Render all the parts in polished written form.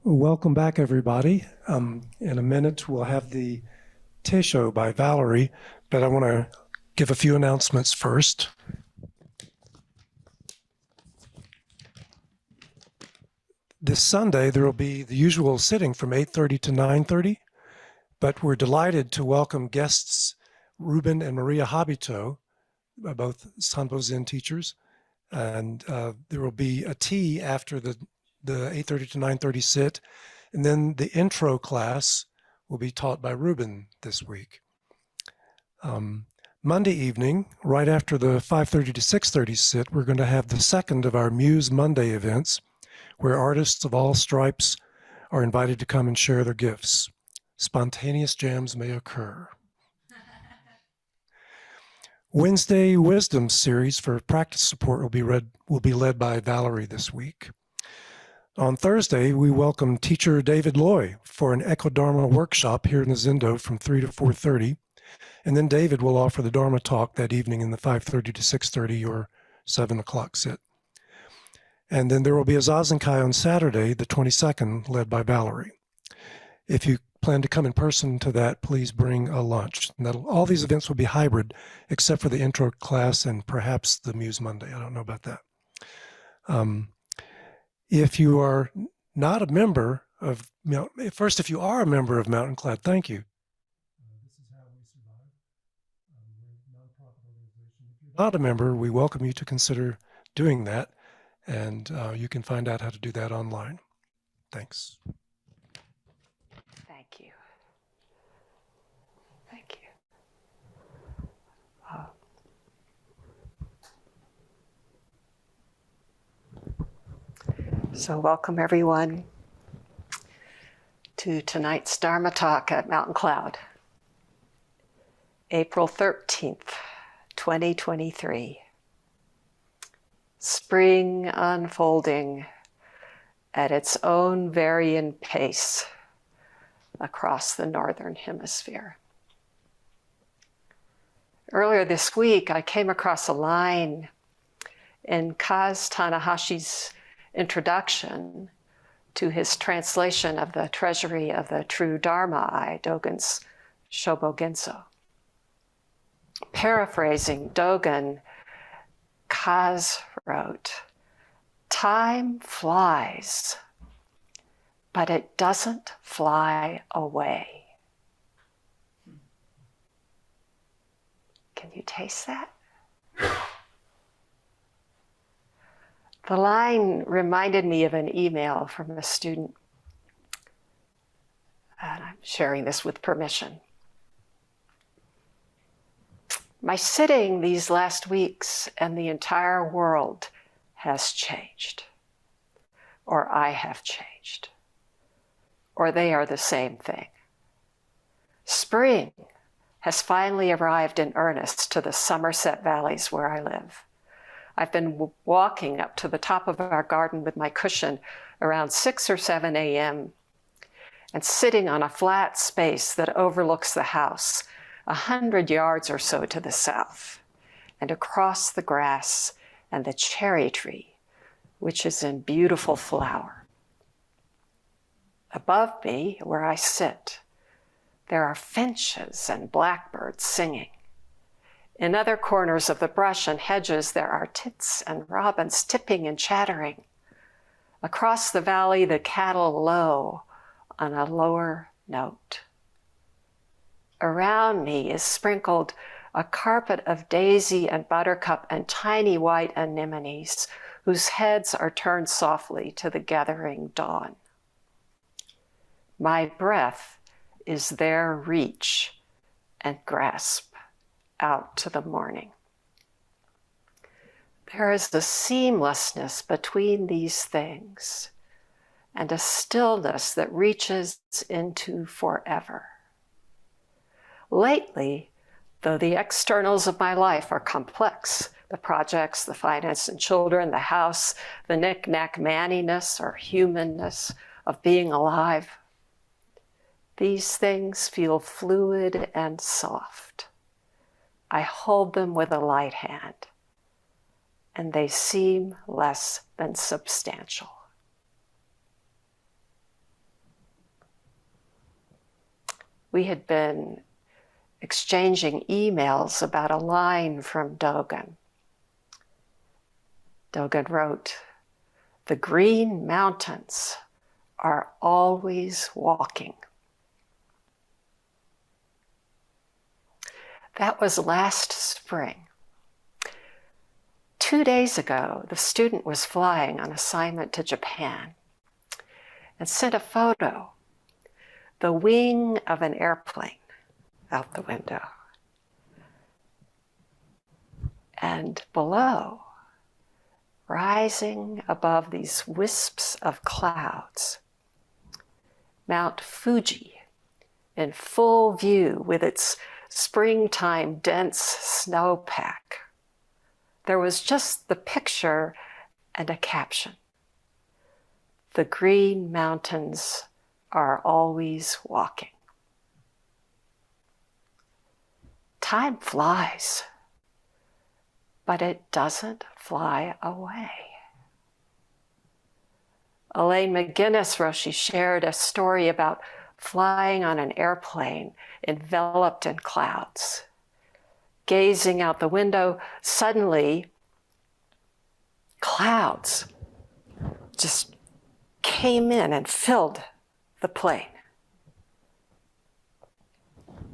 Welcome back, everybody. In a minute, we'll have the Teisho by Valerie, but I want to give a few announcements first. This Sunday, there will be the usual sitting from 8:30 to 9:30, but we're delighted to welcome guests Ruben and Maria Hyakujo, both Sanbo Zen teachers, and there will be a tea after the 8:30 to 9:30 sit, and then the intro class will be taught by Ruben this week. Monday evening, right after the 5:30 to 6:30 sit, we're going to have the second of our Muse Monday events, where artists of all stripes are invited to come and share their gifts. Spontaneous jams may occur. Wednesday Wisdom series for practice support will be led by Valerie this week. On Thursday, we welcome teacher David Loy for an Eco-Dharma workshop here in the Zendo from 3 to 4:30. And then David will offer the Dharma talk that evening in the 5:30 to 6:30 or 7 o'clock sit. And then there will be a Zazenkai on Saturday, the 22nd, led by Valerie. If you plan to come in person to that, please bring a lunch. And all these events will be hybrid, except for the intro class and perhaps the Muse Monday. I don't know about that. If you are not a member of, first, if you are a member of Mountain Cloud, thank you. This is how we survive. We're a nonprofit organization. If you're not a member, we welcome you to consider doing that, and you can find out how to do that online. Thanks. Thank you. Thank you. So welcome everyone to tonight's Dharma talk at Mountain Cloud. April 13th, 2023. Spring unfolding at its own varying pace across the Northern Hemisphere. Earlier this week, I came across a line in Kaz Tanahashi's introduction to his translation of the Treasury of the True Dharma, Dogen's Shobogenzo. Paraphrasing Dogen, Kaz wrote, "Time flies, but it doesn't fly away." Can you taste that? The line reminded me of an email from a student, and I'm sharing this with permission. My sitting these last weeks and the entire world has changed, or I have changed, or they are the same thing. Spring has finally arrived in earnest to the Somerset valleys where I live. I've been walking up to the top of our garden with my cushion around 6 or 7 a.m. and sitting on a flat space that overlooks the house 100 yards or so to the south and across the grass and the cherry tree, which is in beautiful flower. Above me, where I sit, there are finches and blackbirds singing. In other corners of the brush and hedges, there are tits and robins tipping and chattering. Across the valley, the cattle low on a lower note. Around me is sprinkled a carpet of daisy and buttercup and tiny white anemones whose heads are turned softly to the gathering dawn. My breath is their reach and grasp out to the morning. There is a seamlessness between these things and a stillness that reaches into forever. Lately, though the externals of my life are complex, the projects, the finance and children, the house, the knick-knack manniness or humanness of being alive, these things feel fluid and soft. I hold them with a light hand, and they seem less than substantial. we had been exchanging emails about a line from Dogen. Dogen wrote, "The green mountains are always walking." That was last spring. 2 days ago, the student was flying on assignment to Japan and sent a photo, the wing of an airplane out the window. And below, rising above these wisps of clouds, Mount Fuji in full view with its springtime dense snowpack. There was just the picture and a caption. "The green mountains are always walking." Time flies, but it doesn't fly away. Elaine McGinnis Roshi shared a story about flying on an airplane enveloped in clouds. Gazing out the window, suddenly clouds just came in and filled the plane.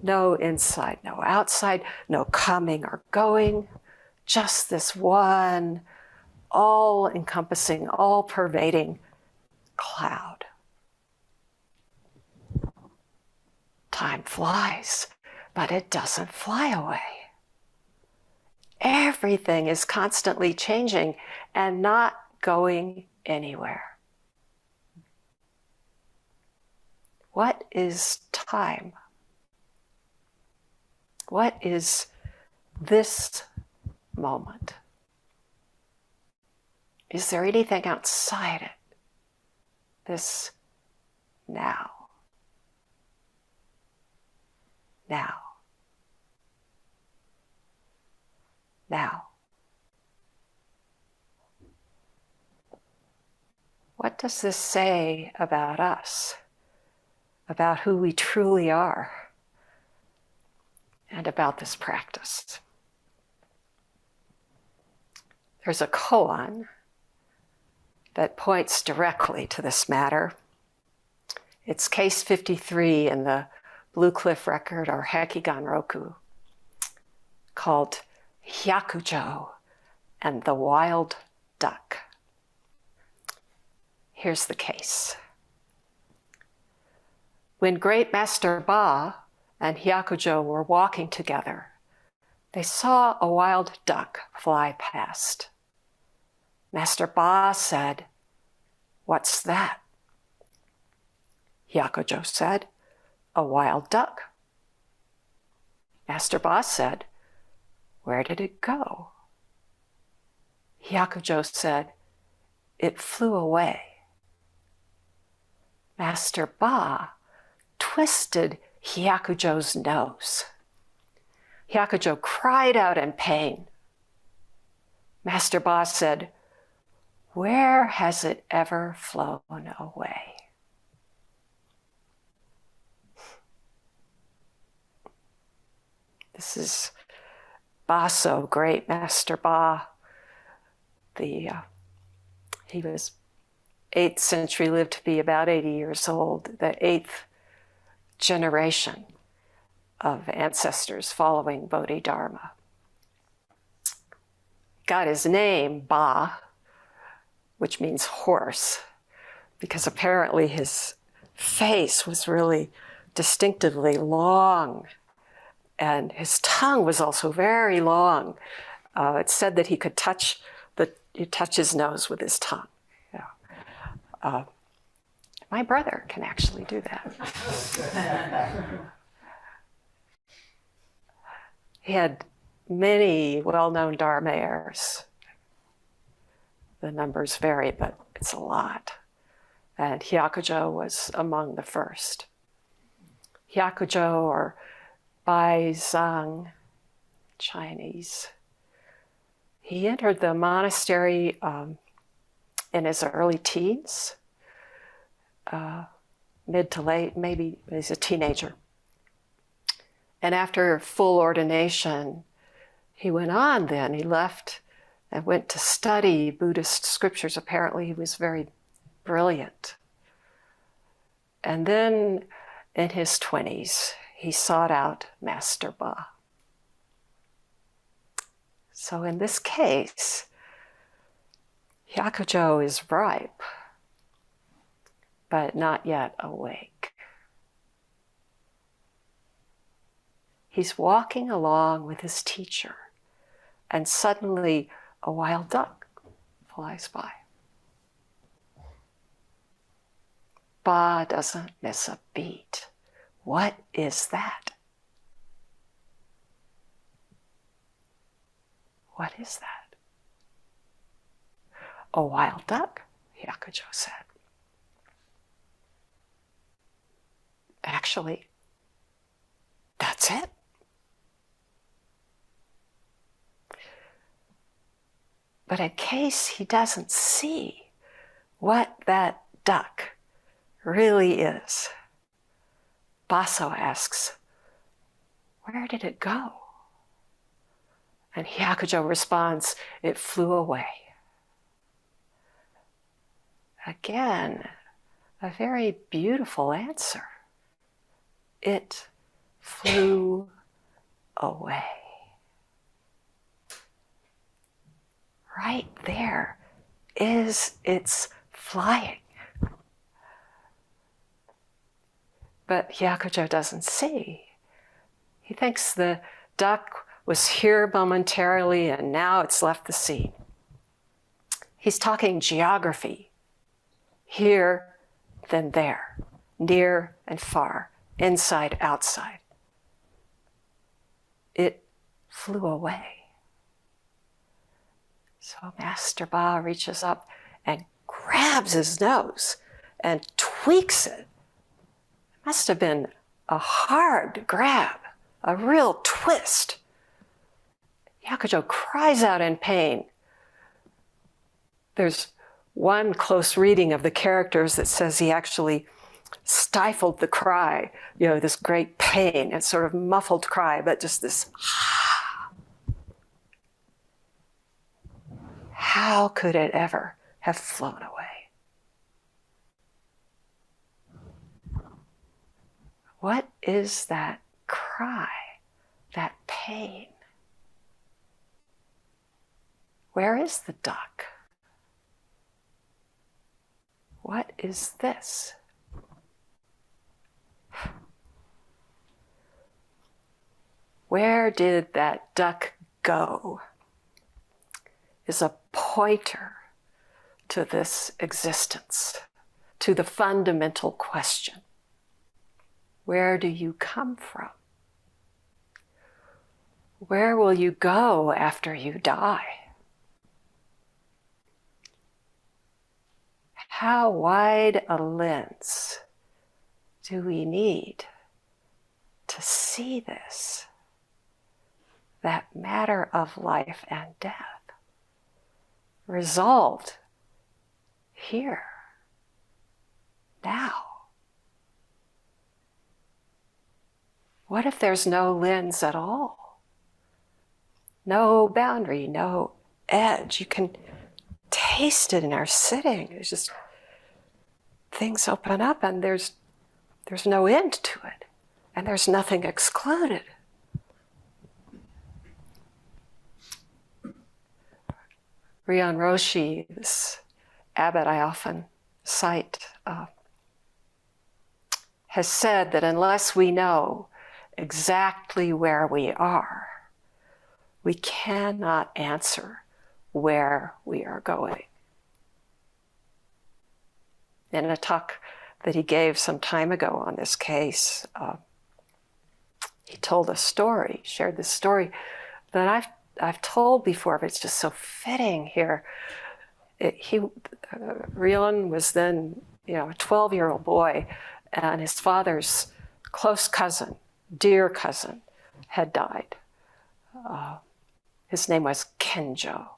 No inside, no outside, no coming or going, just this one all-encompassing, all-pervading cloud. Time flies, but it doesn't fly away. Everything is constantly changing and not going anywhere. What is time? What is this moment? Is there anything outside it? This now. Now. Now. What does this say about us, about who we truly are, and about this practice? There's a koan that points directly to this matter. It's case 53 in the Blue Cliff record, or Hekigan Roku, called Hyakujo and the Wild Duck. Here's the case. When Great Master Ba and Hyakujo were walking together, they saw a wild duck fly past. Master Ba said, "What's that?" Hyakujo said, "A wild duck." Master Ba said, "Where did it go?" Hyakujo said, "It flew away." Master Ba twisted Hyakujo's nose. Hyakujo cried out in pain. Master Ba said, "Where has it ever flown away?" This is Baso, Great Master Ba. He was 8th century, lived to be about 80 years old, the 8th generation of ancestors following Bodhidharma. Got his name, Ba, which means horse, because apparently his face was really distinctively long, and his tongue was also very long. It's said that he could touch his nose with his tongue. Yeah. My brother can actually do that. He had many well-known Dharma heirs. The numbers vary, but it's a lot. And Hyakujo was among the first. Hyakujo, or Bai Zhang, Chinese. He entered the monastery in his early teens, mid to late, maybe he's a teenager. And after full ordination, he went on then. He left and went to study Buddhist scriptures. Apparently, he was very brilliant. And then in his 20s, he sought out Master Ba. So in this case, Hyakujo is ripe, but not yet awake. He's walking along with his teacher, and suddenly a wild duck flies by. Ba doesn't miss a beat. What is that? What is that? A wild duck, Hyakujo said. Actually, that's it. But in case he doesn't see what that duck really is, Baso asks, where did it go? And Hyakujo responds, it flew away. Again, a very beautiful answer. It flew away. Right there is its flying. But Hyakujo doesn't see. He thinks the duck was here momentarily and now it's left the scene. He's talking geography. Here, then there, near and far, inside, outside. It flew away. So Master Ba reaches up and grabs his nose and tweaks it. It must have been a hard grab, a real twist. Hyakujo cries out in pain. There's one close reading of the characters that says he actually stifled the cry, this great pain, it's sort of muffled cry, but just this. How could it ever have flown away? What is that cry, that pain? Where is the duck? What is this? Where did that duck go? Is a pointer to this existence, to the fundamental question. Where do you come from? Where will you go after you die? How wide a lens do we need to see this, that matter of life and death, resolved here, now? What if there's no lens at all? No boundary, no edge. You can taste it in our sitting. It's just things open up and there's no end to it. And there's nothing excluded. Ryoun Roshi, this abbot I often cite, has said that unless we know exactly where we are, we cannot answer where we are going. In a talk that he gave some time ago on this case, he told a story, shared this story that I've told before, but it's just so fitting here. Ryoun was then, a 12-year-old boy, and his father's close cousin, dear cousin, had died. His name was Kenjo.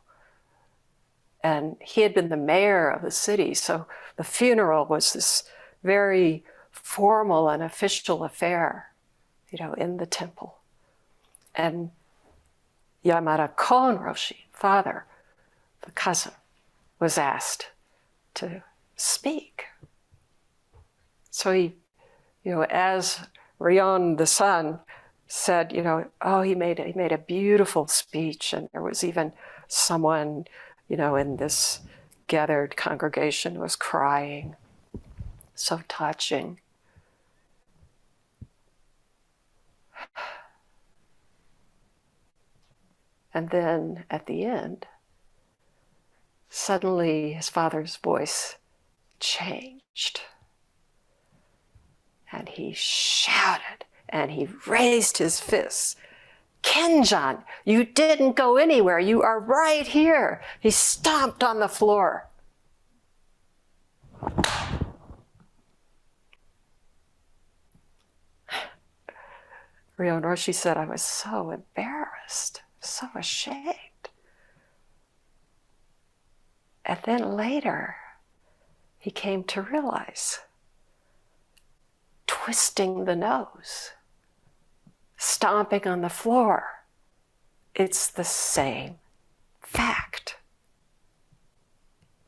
And he had been the mayor of the city, so the funeral was this very formal and official affair. in the temple. And Yamada Kon Roshi, father, the cousin, was asked to speak. So he, as Ryoun, the son, said, he made a beautiful speech, and there was even someone, in this gathered congregation was crying. So touching. And then at the end, suddenly his father's voice changed. And he shouted and he raised his fists. Kenjan, you didn't go anywhere. You are right here. He stomped on the floor. Ryoun Roshi said, I was so embarrassed, so ashamed. And then later, he came to realize, twisting the nose, stomping on the floor, it's the same fact.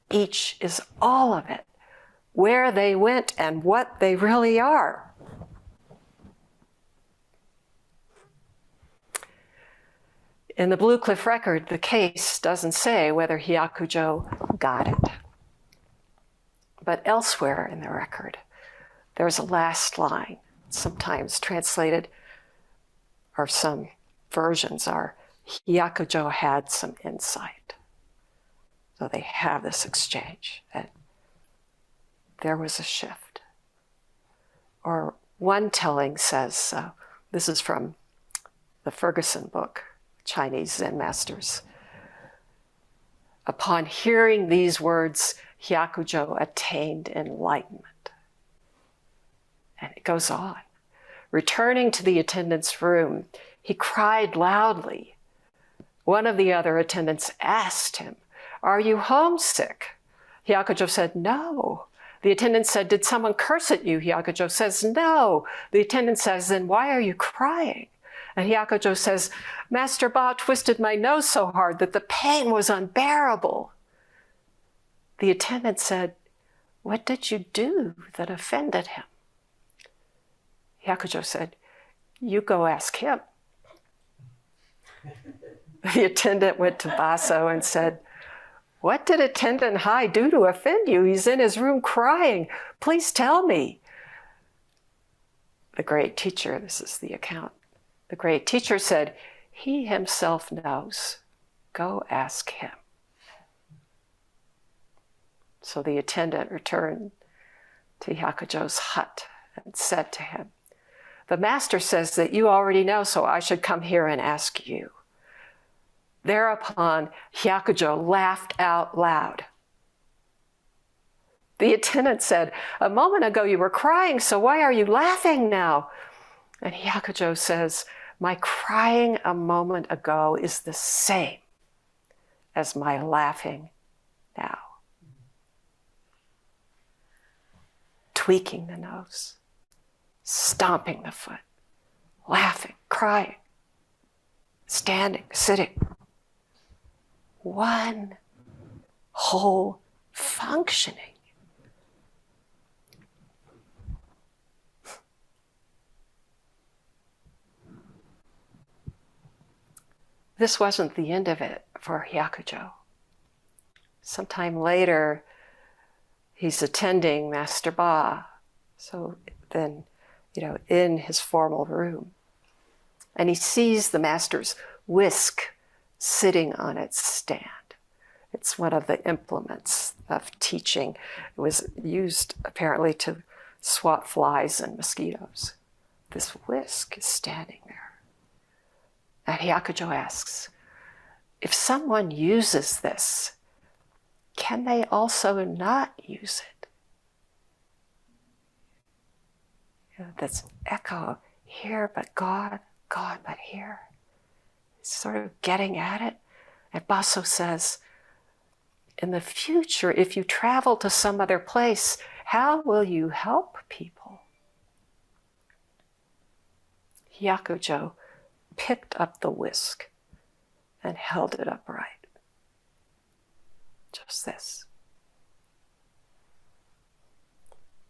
Each is all of it, where they went and what they really are. In the Blue Cliff record, the case doesn't say whether Hyakujo got it. But elsewhere in the record, there's a last line, sometimes translated, or some versions are, Hyakujo had some insight. So they have this exchange, and there was a shift. Or one telling says, this is from the Ferguson book, Chinese Zen Masters. Upon hearing these words, Hyakujo attained enlightenment. And it goes on. Returning to the attendant's room, he cried loudly. One of the other attendants asked him, "Are you homesick?" Hyakujo said, "No." The attendant said, "Did someone curse at you?" Hyakujo says, "No." The attendant says, "Then why are you crying?" And Hyakujo says, "Master Ba twisted my nose so hard that the pain was unbearable." The attendant said, "What did you do that offended him?" Hyakujo said, "You go ask him." The attendant went to Baso and said, "What did Attendant Hai do to offend you? He's in his room crying. Please tell me." The great teacher, this is the account, the great teacher said, "He himself knows. Go ask him." So the attendant returned to Hyakujo's hut and said to him, "The master says that you already know, so I should come here and ask you." Thereupon, Hyakujo laughed out loud. The attendant said, "A moment ago you were crying, so why are you laughing now?" And Hyakujo says, "My crying a moment ago is the same as my laughing now." Tweaking the nose, stomping the foot, laughing, crying, standing, sitting. One whole functioning. This wasn't the end of it for Hyakujo. Sometime later, he's attending Master Ba, so then, in his formal room. And he sees the master's whisk sitting on its stand. It's one of the implements of teaching. It was used apparently to swat flies and mosquitoes. This whisk is standing there. And Hyakujo asks, if someone uses this, can they also not use it? That's echo, here but God, God but here. It's sort of getting at it. And Baso says, in the future, if you travel to some other place, how will you help people? Hyakujo picked up the whisk and held it upright. Just this.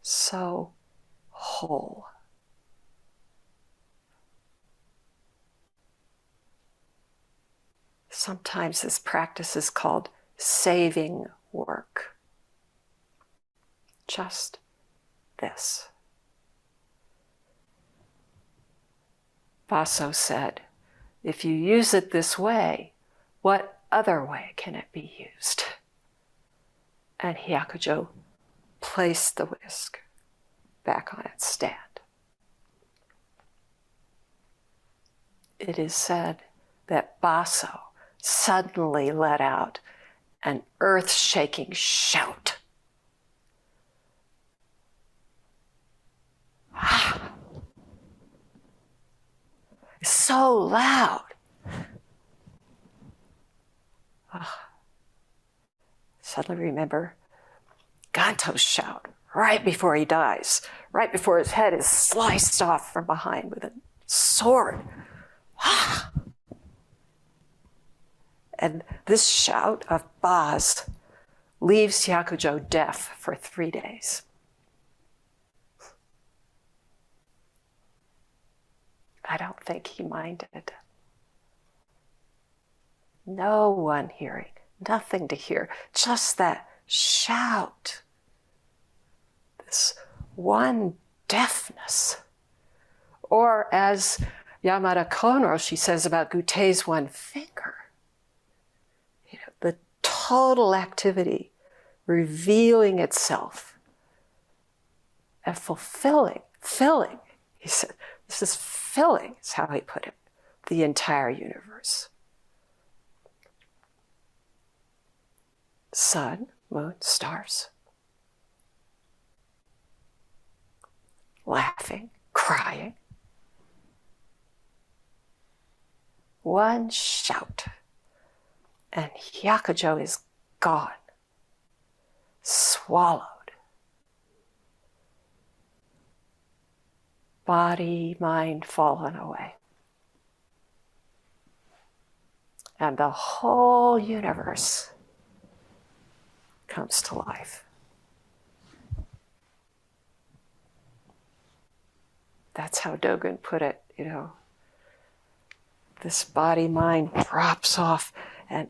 So whole. Sometimes this practice is called saving work. Just this. Baso said, if you use it this way, what other way can it be used? And Hyakujo placed the whisk back on its stand. It is said that Baso suddenly let out an earth-shaking shout. So loud. Suddenly remember Ganto's shout right before he dies, right before his head is sliced off from behind with a sword. And this shout of Baz leaves Hyakujo deaf for 3 days. I don't think he minded. No one hearing, nothing to hear, just that shout. This one deafness. Or as Yamada Konroshi says about Gutei's one finger, the total activity revealing itself and filling, he said, this is filling, is how he put it, the entire universe. Sun, moon, stars. Laughing, crying. One shout, and Hyakujo is gone, swallowed. Body, mind fallen away. And the whole universe comes to life. That's how Dogen put it, This body, mind drops off and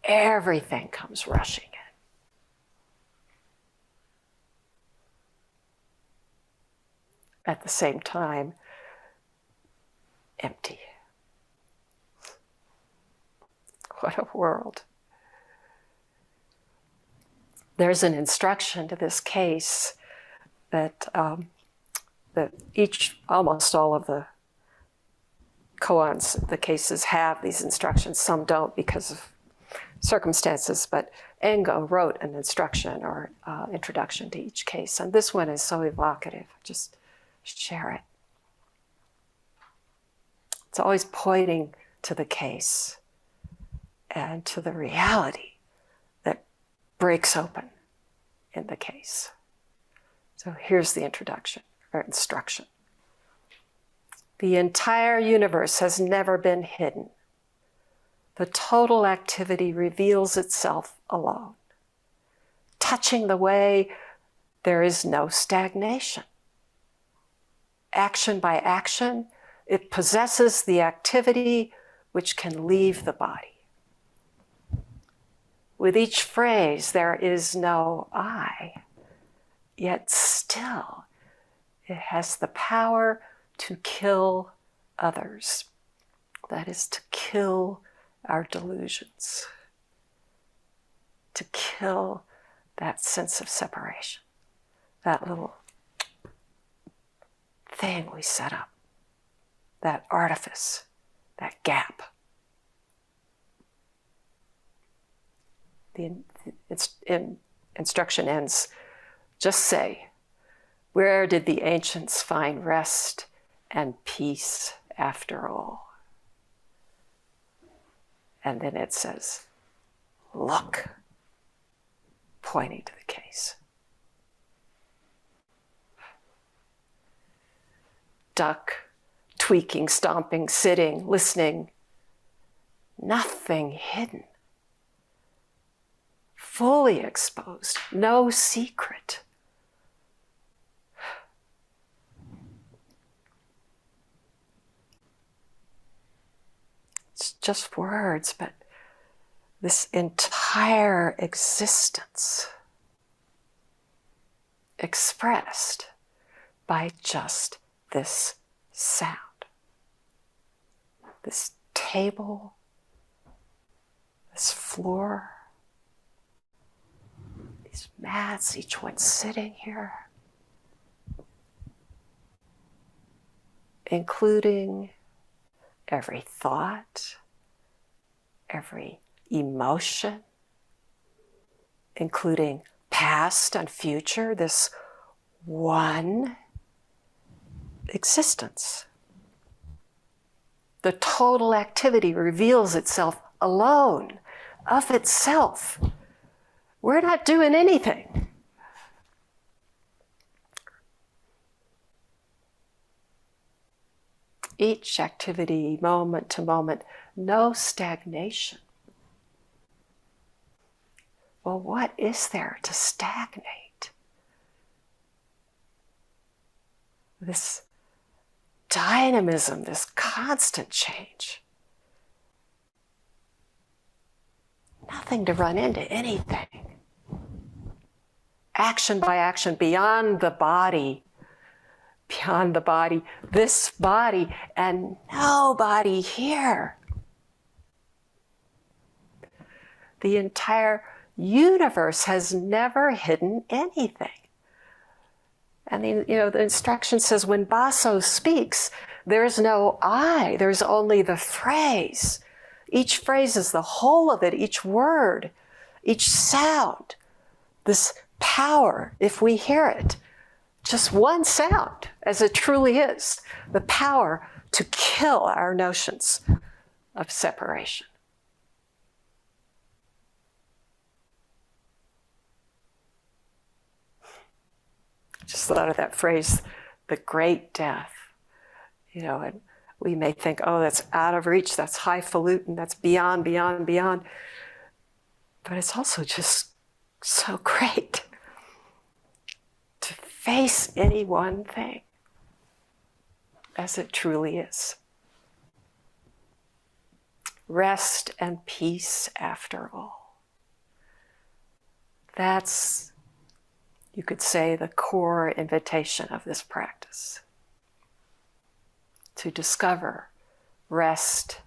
everything comes rushing in. At the same time, empty. What a world. There's an instruction to this case that almost all of the koans, the cases have these instructions. Some don't because of circumstances, but Engo wrote an instruction or introduction to each case. And this one is so evocative. Just share it. It's always pointing to the case and to the reality that breaks open in the case. So here's the introduction or instruction. The entire universe has never been hidden. The total activity reveals itself alone, touching the way there is no stagnation. Action by action, it possesses the activity which can leave the body. With each phrase, there is no I, yet still it has the power to kill others. That is, to kill our delusions, to kill that sense of separation, that little thing we set up, that artifice, that gap. The instruction ends, just say, where did the ancients find rest and peace after all? And then it says, look, pointing to the case. Duck, tweaking, stomping, sitting, listening. Nothing hidden. Fully exposed, no secret. It's just words, but this entire existence expressed by just this sound. This table, this floor, these mats, each one sitting here, including every thought, every emotion, including past and future, this one existence. The total activity reveals itself alone, of itself. We're not doing anything. Each activity, moment to moment, no stagnation. Well, what is there to stagnate? This dynamism, this constant change. Nothing to run into anything. Action by action, beyond the body, this body, and nobody here. The entire universe has never hidden anything. And the instruction says when Baso speaks, there's no I, there's only the phrase. Each phrase is the whole of it, each word, each sound. This power, if we hear it, just one sound, as it truly is, the power to kill our notions of separation. Just thought of that phrase, the great death. And we may think, oh, that's out of reach, that's highfalutin, that's beyond, beyond, beyond. But it's also just so great to face any one thing as it truly is. Rest and peace after all. That's, you could say, the core invitation of this practice. To discover rest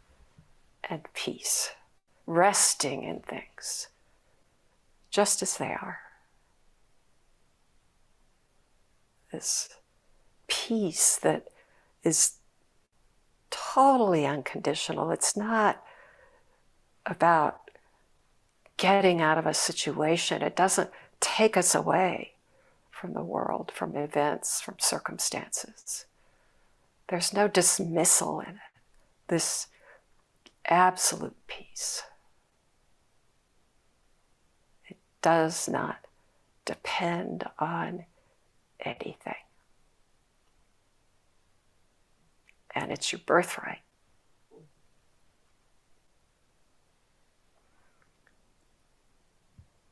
and peace, resting in things just as they are. This peace that is totally unconditional. It's not about getting out of a situation. It doesn't take us away from the world, from events, from circumstances. There's no dismissal in it. This absolute peace. It does not depend on anything. And it's your birthright.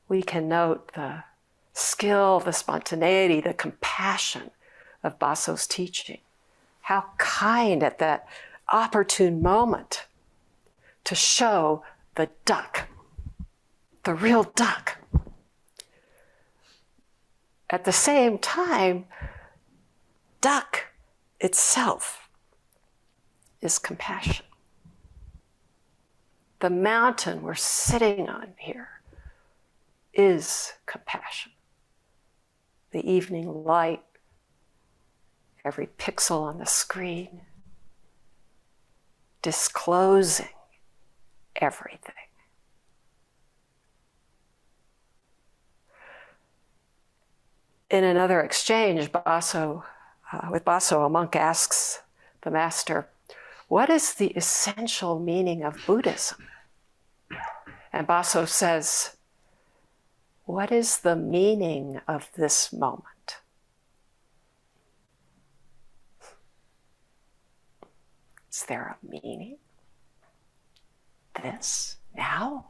We can note the skill, the spontaneity, the compassion of Baso's teaching. How kind at that opportune moment to show the duck, the real duck. At the same time, duck itself is compassion. The mountain we're sitting on here is compassion. The evening light, every pixel on the screen, disclosing everything. In another exchange, with Baso, a monk asks the master, what is the essential meaning of Buddhism? And Baso says, what is the meaning of this moment? Is there a meaning? This, now?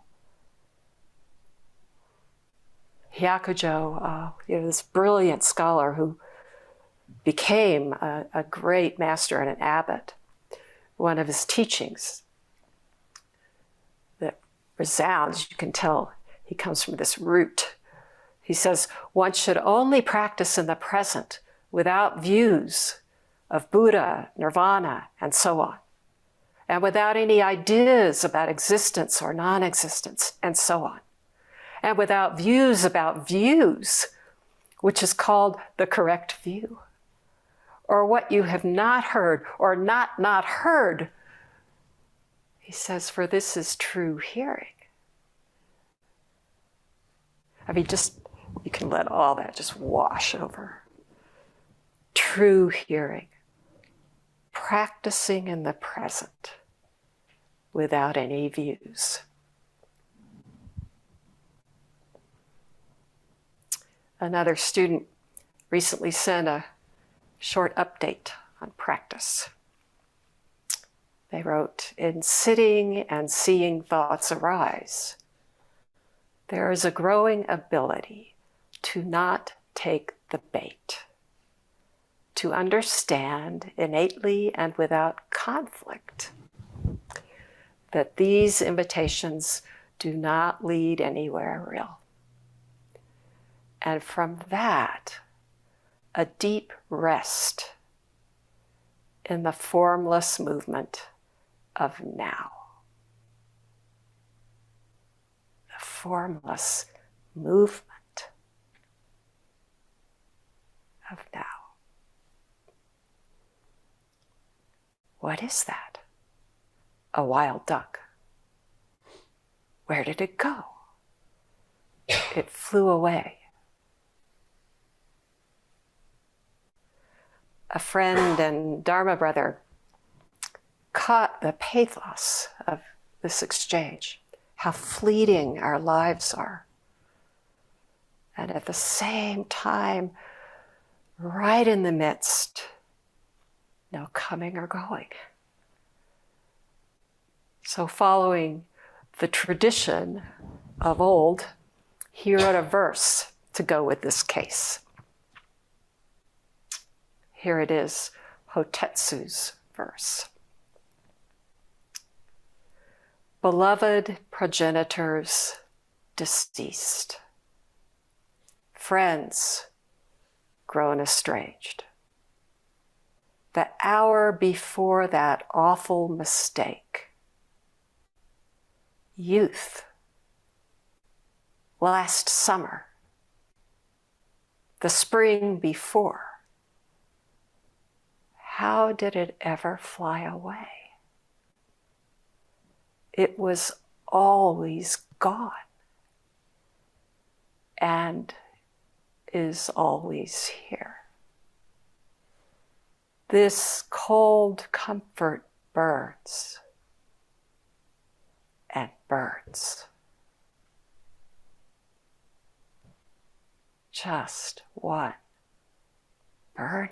Hyakujo, this brilliant scholar who became a great master and an abbot, one of his teachings that resounds, you can tell he comes from this root. He says, one should only practice in the present without views of Buddha, nirvana, and so on, and without any ideas about existence or non-existence, and so on, and without views about views, which is called the correct view, or what you have not heard or not heard. He says, for this is true hearing. I mean, you can let all that just wash over. True hearing. Practicing in the present without any views. Another student recently sent a short update on practice. They wrote, in sitting and seeing thoughts arise, there is a growing ability to not take the bait, to understand innately and without conflict that these invitations do not lead anywhere real. And from that, a deep rest in the formless movement of now. The formless movement of now. What is that? A wild duck. Where did it go? It flew away. A friend and Dharma brother caught the pathos of this exchange, how fleeting our lives are. And at the same time, right in the midst, no coming or going. So following the tradition of old, he wrote a verse to go with this case. Here it is, Hotetsu's verse. Beloved progenitors deceased, friends grown estranged, the hour before that awful mistake, youth, last summer, the spring before, how did it ever fly away? It was always gone and is always here. This cold comfort burns and burns. Just one burning.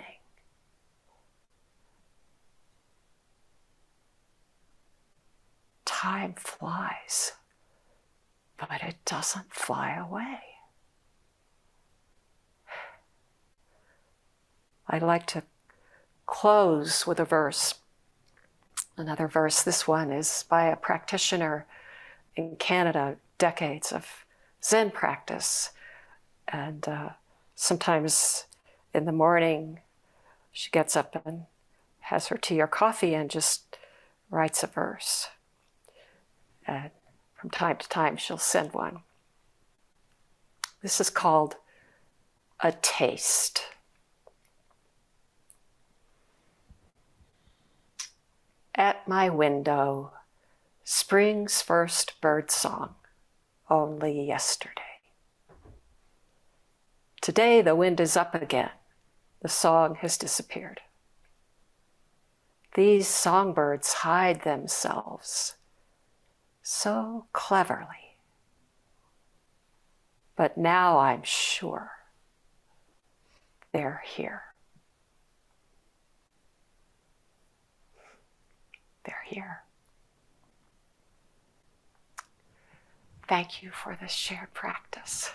Time flies, but it doesn't fly away. I'd like to close with a verse. Another verse, this one is by a practitioner in Canada, decades of Zen practice. And sometimes in the morning, she gets up and has her tea or coffee and just writes a verse. And from time to time, she'll send one. This is called A Taste. At my window, spring's first bird song, only yesterday. Today the wind is up again. The song has disappeared. These songbirds hide themselves so cleverly. But now I'm sure they're here. here. Thank you for this shared practice.